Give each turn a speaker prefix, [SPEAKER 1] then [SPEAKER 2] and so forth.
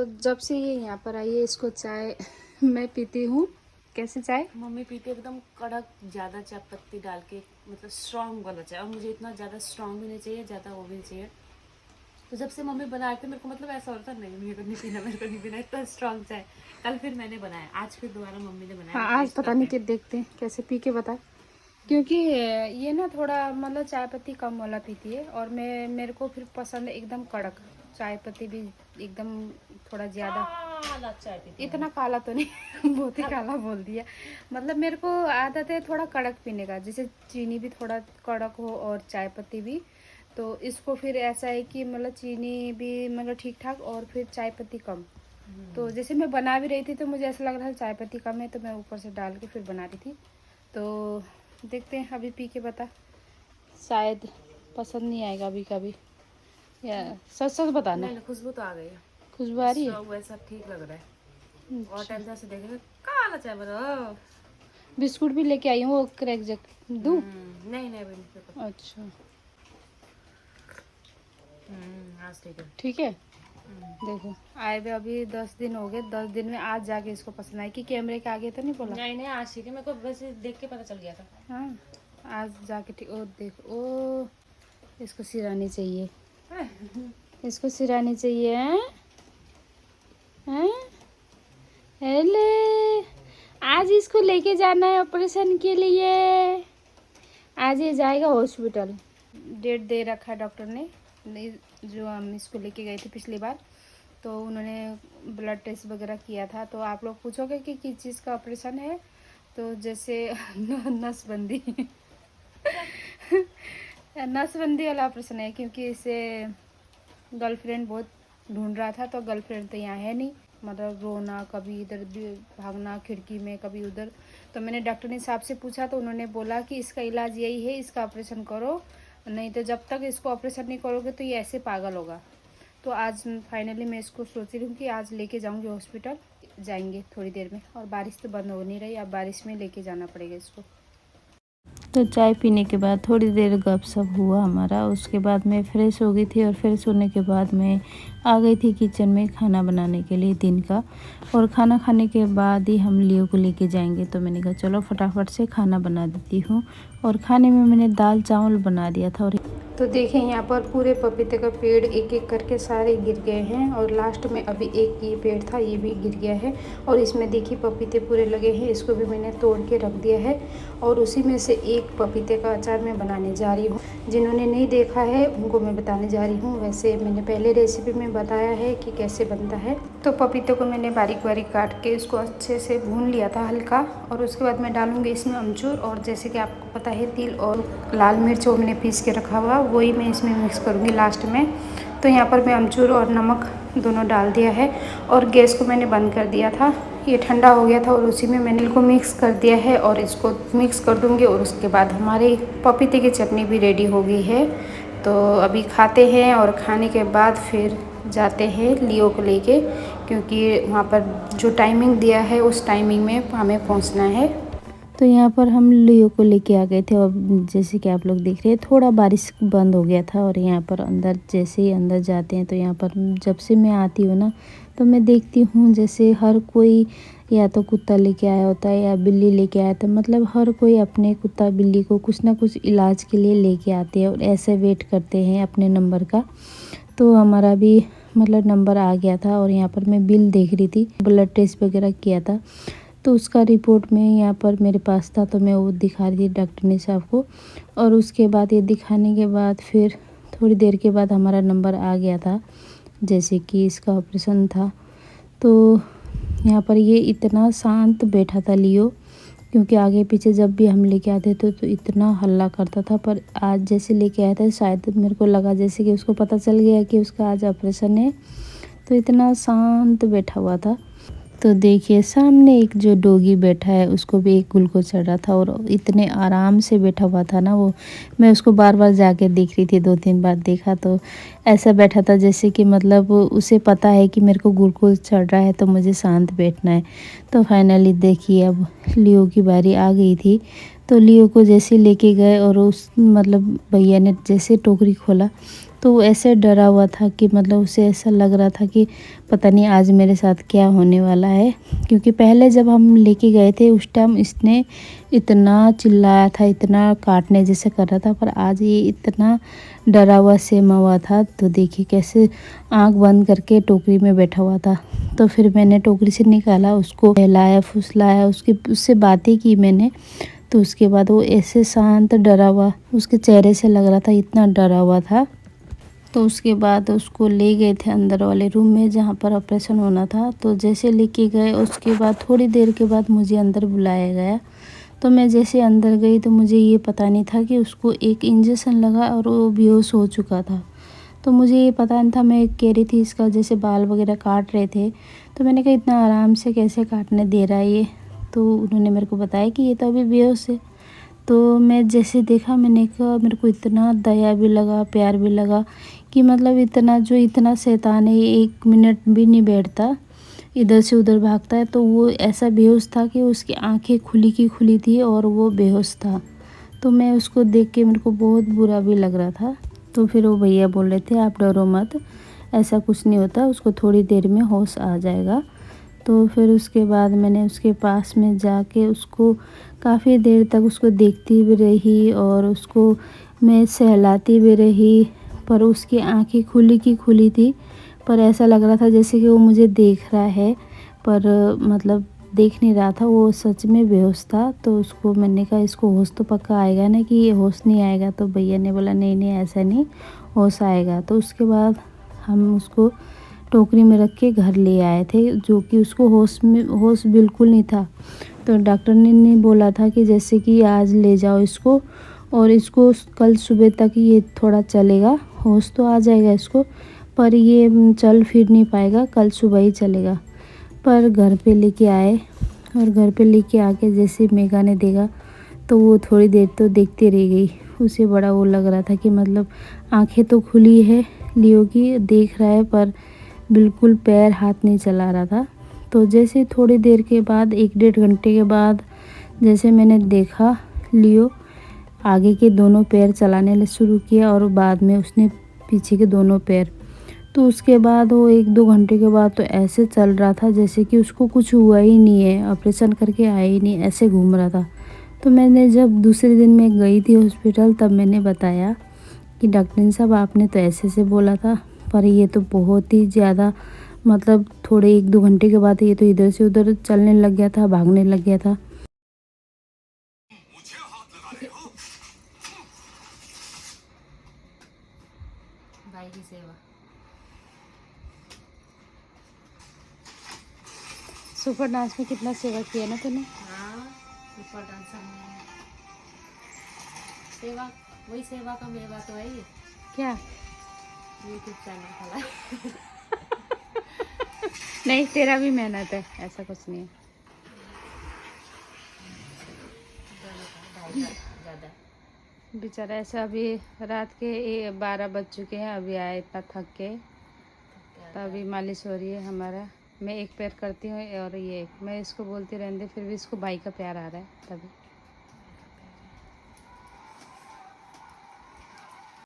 [SPEAKER 1] तो जब से ये यहाँ पर आई है इसको चाय मैं पीती हूँ। कैसे चाय?
[SPEAKER 2] मम्मी पीती है एकदम कड़क, ज़्यादा चाय पत्ती डाल के, मतलब स्ट्रॉन्ग वाला चाय। और मुझे इतना ज़्यादा स्ट्रॉन्ग भी नहीं चाहिए, ज़्यादा वो भी नहीं चाहिए। तो जब से मम्मी बनाए थे मेरे को मतलब ऐसा होता नहीं, मेरे को नहीं पीना, मेरे को नहीं पीना इतना स्ट्रॉन्ग चाय। कल फिर मैंने बनाया, आज फिर दोबारा मम्मी ने बनाया।
[SPEAKER 1] हाँ,
[SPEAKER 2] मैं
[SPEAKER 1] आज
[SPEAKER 2] टेस्ट
[SPEAKER 1] पता
[SPEAKER 2] करते
[SPEAKER 1] नहीं
[SPEAKER 2] हैं।
[SPEAKER 1] कि देखते हैं कैसे पी के बता। क्योंकि ये ना थोड़ा मतलब चाय पत्ती कम वाला पीती है और मेरे को फिर पसंद है एकदम कड़क चाय पत्ती भी, एकदम थोड़ा ज़्यादा।
[SPEAKER 2] काला चाय पीती हूँ
[SPEAKER 1] इतना काला तो नहीं बहुत ही काला बोल दिया। मतलब मेरे को आदत है थोड़ा कड़क पीने का, जैसे चीनी भी थोड़ा कड़क हो और चाय पत्ती भी। तो इसको फिर ऐसा है कि मतलब चीनी भी मतलब ठीक ठाक और फिर चाय पत्ती कम। तो जैसे मैं बना भी रही थी तो मुझे ऐसा लग रहा था चाय पत्ती कम है, तो मैं ऊपर से डाल के फिर बना रही थी। तो देखते हैं अभी पी के बता, शायद पसंद नहीं आएगा अभी कभी, या सच सच बताना।
[SPEAKER 2] नहीं, खुशबू तो आ गई है,
[SPEAKER 1] खुशबू आ रही है।
[SPEAKER 2] स्ट्रॉन्ग वैसा ठीक लग रहा है। और
[SPEAKER 1] अच्छा,
[SPEAKER 2] टाइम से देखेंगे काला चाय बना।
[SPEAKER 1] बिस्कुट भी लेके आई हूँ, वो क्रैक जैक दूँ?
[SPEAKER 2] नहीं नहीं बहन, देखो।
[SPEAKER 1] अच्छा
[SPEAKER 2] आज ठीक है।
[SPEAKER 1] ठीक है। देखो आए हुए अभी 10 दिन हो गए, 10 दिन में आज जाके इसको पसंद आई कि कैमरे के आगे तो नहीं बोला।
[SPEAKER 2] नहीं नहीं, आज ठीक है, मेरे को वैसे देख के पता चल गया था।
[SPEAKER 1] हाँ, आज जाके ठीक। ओ देखो, ओ इसको सिरानी चाहिए, इसको सिरानी चाहिए। हैं हैं हेले, आज इसको लेके जाना है ऑपरेशन के लिए। आज ये जाएगा हॉस्पिटल। डेट दे रखा है डॉक्टर ने, जो हम इसको लेके गए थे पिछली बार। तो उन्होंने ब्लड टेस्ट वगैरह किया था। तो आप लोग पूछोगे कि किस चीज़ का ऑपरेशन है, तो जैसे नसबंदी नसबंदी वाला ऑपरेशन है, क्योंकि इसे गर्लफ्रेंड बहुत ढूंढ रहा था। तो गर्लफ्रेंड तो यहाँ है नहीं, मतलब रोना, कभी इधर भागना खिड़की में, कभी उधर। तो मैंने डॉक्टर साहब से पूछा तो उन्होंने बोला कि इसका इलाज यही है, इसका ऑपरेशन करो, नहीं तो जब तक इसको ऑपरेशन नहीं करोगे तो ये ऐसे पागल होगा। तो आज फाइनली मैं इसको सोच रही हूँ कि आज लेके जाऊँगी हॉस्पिटल। जाएंगे थोड़ी देर में, और बारिश तो बंद हो नहीं रही, अब बारिश में लेके जाना पड़ेगा इसको।
[SPEAKER 3] तो चाय पीने के बाद थोड़ी देर गपशप हुआ हमारा। उसके बाद मैं फ़्रेश हो गई थी और फ्रेश होने के बाद मैं आ गई थी किचन में खाना बनाने के लिए दिन का। और खाना खाने के बाद ही हम लियो को लेके जाएंगे, तो मैंने कहा चलो फटाफट से खाना बना देती हूँ। और खाने में मैंने दाल चावल बना दिया था। और
[SPEAKER 1] तो देखें यहाँ पर पूरे पपीते का पेड़ एक एक करके सारे गिर गए हैं, और लास्ट में अभी एक ये पेड़ था ये भी गिर गया है। और इसमें देखिए पपीते पूरे लगे हैं, इसको भी मैंने तोड़ के रख दिया है। और उसी में से एक पपीते का अचार मैं बनाने जा रही हूँ। जिन्होंने नहीं देखा है उनको मैं बताने जा रही हूँ। वैसे मैंने पहले रेसिपी में बताया है कि कैसे बनता है। तो पपीते को मैंने बारीक बारीक काट के इसको अच्छे से भून लिया था हल्का। और उसके बाद मैं डालूँगी इसमें अमचूर, और जैसे कि आपको पता है तिल और लाल मिर्च वो मैंने पीस के रखा हुआ, वही मैं इसमें मिक्स करूँगी लास्ट में। तो यहाँ पर मैं अमचूर और नमक दोनों डाल दिया है, और गैस को मैंने बंद कर दिया था। ये ठंडा हो गया था और उसी में मैंने इनको मिक्स कर दिया है, और इसको मिक्स कर दूँगी। और उसके बाद हमारी पपीते की चटनी भी रेडी हो गई है। तो अभी खाते हैं, और खाने के बाद फिर जाते हैं लियो को लेके, क्योंकि वहाँ पर जो टाइमिंग दिया है उस टाइमिंग में हमें पहुँचना है।
[SPEAKER 3] तो यहाँ पर हम लियो को लेके आ गए थे, और जैसे कि आप लोग देख रहे हैं थोड़ा बारिश बंद हो गया था। और यहाँ पर अंदर जैसे ही अंदर जाते हैं तो यहाँ पर जब से मैं आती हूँ ना, तो मैं देखती हूँ जैसे हर कोई या तो कुत्ता लेके आया होता है या बिल्ली लेके आया था। मतलब हर कोई अपने कुत्ता बिल्ली को कुछ ना कुछ इलाज के लिए लेके आते हैं, और ऐसे वेट करते हैं अपने नंबर का। तो हमारा भी मतलब नंबर आ गया था, और यहाँ पर मैं बिल देख रही थी, ब्लड टेस्ट वगैरह किया था तो उसका रिपोर्ट में यहाँ पर मेरे पास था, तो मैं वो दिखा रही थी डॉक्टर साहब को। और उसके बाद ये दिखाने के बाद फिर थोड़ी देर के बाद हमारा नंबर आ गया था, जैसे कि इसका ऑपरेशन था। तो यहाँ पर ये इतना शांत बैठा था लियो, क्योंकि आगे पीछे जब भी हम लेके आते थे तो इतना हल्ला करता था। पर आज जैसे लेके आया था शायद मेरे को लगा जैसे कि उसको पता चल गया कि उसका आज ऑपरेशन है, तो इतना शांत बैठा हुआ था। तो देखिए सामने एक जो डॉगी बैठा है उसको भी एक ग्लूकोज चढ़ रहा था, और इतने आराम से बैठा हुआ था ना वो। मैं उसको बार बार जाके देख रही थी, 2-3 बार देखा तो ऐसा बैठा था जैसे कि मतलब उसे पता है कि मेरे को ग्लूकोज चढ़ रहा है तो मुझे शांत बैठना है। तो फाइनली देखिए अब लियो की बारी आ गई थी। तो लियो को जैसे लेके गए, और उस मतलब भैया ने जैसे टोकरी खोला तो वो ऐसे डरा हुआ था कि मतलब उसे ऐसा लग रहा था कि पता नहीं आज मेरे साथ क्या होने वाला है। क्योंकि पहले जब हम लेके गए थे उस टाइम इसने इतना चिल्लाया था, इतना काटने जैसे कर रहा था, पर आज ये इतना डरा हुआ सेमा हुआ था। तो देखिए कैसे आंख बंद करके टोकरी में बैठा हुआ था। तो फिर मैंने टोकरी से निकाला, उसको नहलाया फुसलाया, उससे बातें की मैंने। तो उसके बाद वो ऐसे शांत डरा हुआ, उसके चेहरे से लग रहा था इतना डरा हुआ था। तो उसके बाद उसको ले गए थे अंदर वाले रूम में जहाँ पर ऑपरेशन होना था। तो जैसे लेके गए उसके बाद थोड़ी देर के बाद मुझे अंदर बुलाया गया। तो मैं जैसे अंदर गई तो मुझे ये पता नहीं था कि उसको एक इंजेक्शन लगा और वो बेहोश हो चुका था। तो मुझे ये पता नहीं था, मैं कह रही थी इसका जैसे बाल वगैरह काट रहे थे, तो मैंने कहा इतना आराम से कैसे काटने दे रहा है ये। तो उन्होंने मेरे को बताया कि ये तो अभी बेहोश है। तो मैं जैसे देखा मैंने कहा मेरे को इतना दया भी लगा, प्यार भी लगा कि मतलब इतना शैतान है, ये 1 मिनट भी नहीं बैठता, इधर से उधर भागता है। तो वो ऐसा बेहोश था कि उसकी आंखें खुली की खुली थी और वो बेहोश था। तो मैं उसको देख के मेरे को बहुत बुरा भी लग रहा था। तो फिर वो भैया बोल रहे थे आप डरो मत, ऐसा कुछ नहीं होता, उसको थोड़ी देर में होश आ जाएगा। तो फिर उसके बाद मैंने उसके पास में जाके उसको काफ़ी देर तक उसको देखती भी रही और उसको मैं सहलाती भी रही। पर उसकी आंखें खुली की खुली थी, पर ऐसा लग रहा था जैसे कि वो मुझे देख रहा है, पर मतलब देख नहीं रहा था, वो सच में बेहोश था। तो उसको मैंने कहा इसको होश तो पक्का आएगा ना, कि ये होश नहीं आएगा। तो भैया ने बोला नहीं नहीं ऐसा नहीं, होश आएगा। तो उसके बाद हम उसको टोकरी में रख के घर ले आए थे, जो कि उसको होश बिल्कुल नहीं था। तो डॉक्टर ने बोला था कि जैसे कि आज ले जाओ इसको और इसको कल सुबह तक ये थोड़ा चलेगा, होश तो आ जाएगा इसको, पर ये चल फिर नहीं पाएगा, कल सुबह ही चलेगा। पर घर पे लेके आए और घर पे लेके आके जैसे मेघा ने देखा तो वो थोड़ी देर तो देखते रह गई। उसे बड़ा वो लग रहा था कि मतलब आंखें तो खुली है लियो की, देख रहा है, पर बिल्कुल पैर हाथ नहीं चला रहा था। तो जैसे थोड़ी देर के बाद 1-1.5 घंटे के बाद जैसे मैंने देखा लियो आगे के दोनों पैर चलाने शुरू किया और बाद में उसने पीछे के दोनों पैर। तो उसके बाद वो 1-2 घंटे के बाद तो ऐसे चल रहा था जैसे कि उसको कुछ हुआ ही नहीं है, ऑपरेशन करके आया ही नहीं, ऐसे घूम रहा था। तो मैंने जब दूसरे दिन मैं गई थी हॉस्पिटल तब मैंने बताया कि डॉक्टर साहब आपने तो ऐसे बोला था, पर ये तो बहुत ही ज़्यादा मतलब थोड़े 1-2 घंटे के बाद ये तो इधर से उधर चलने लग गया था, भागने लग गया था।
[SPEAKER 2] भाई की सेवा।
[SPEAKER 1] सुपर डांस में कितना सेवा किया ना तूने।
[SPEAKER 2] हाँ सुपर डांसर में सेवा, वही सेवा का मेवा तो है ये,
[SPEAKER 1] क्या?
[SPEAKER 2] यूट्यूब चैनल खोला।
[SPEAKER 1] नहीं तेरा भी मेहनत है, ऐसा कुछ नहीं है।
[SPEAKER 2] ज़्यादा
[SPEAKER 1] बेचारा ऐसा अभी रात के 12 बज चुके हैं, अभी आया इतना थक के। तो अभी मालिश हो रही है हमारा, मैं एक पैर करती हूँ और ये मैं इसको बोलती रहने, फिर भी इसको भाई का प्यार आ रहा है तभी।